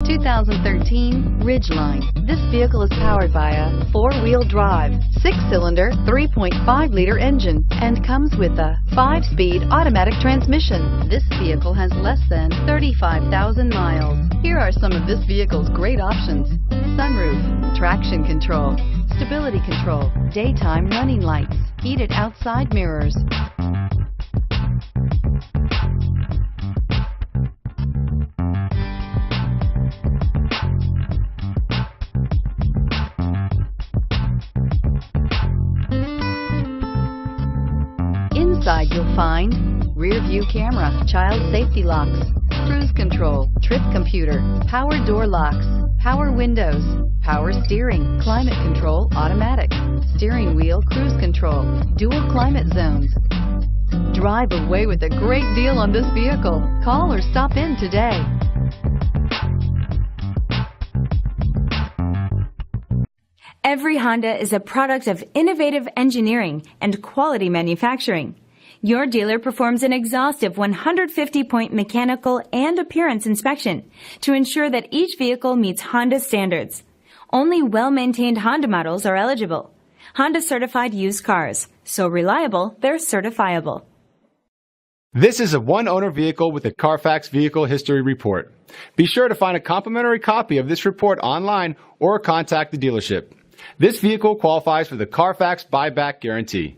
2013 Ridgeline. This vehicle is powered by a 4-wheel drive, 6-cylinder, 3.5-liter engine, and comes with a 5-speed automatic transmission. This vehicle has less than 35,000 miles. Here are some of this vehicle's great options: sunroof, traction control, stability control, daytime running lights, heated outside mirrors. Inside you'll find rear view camera, child safety locks, cruise control, trip computer, power door locks, power windows, power steering, climate control automatic, steering wheel cruise control, dual climate zones. Drive away with a great deal on this vehicle. Call or stop in today. Every Honda is a product of innovative engineering and quality manufacturing. Your dealer performs an exhaustive 150-point mechanical and appearance inspection to ensure that each vehicle meets Honda standards. Only well-maintained Honda models are eligible. Honda certified used cars, so reliable they're certifiable. This is a one-owner vehicle with a CARFAX Vehicle History Report. Be sure to find a complimentary copy of this report online or contact the dealership. This vehicle qualifies for the CARFAX Buyback Guarantee.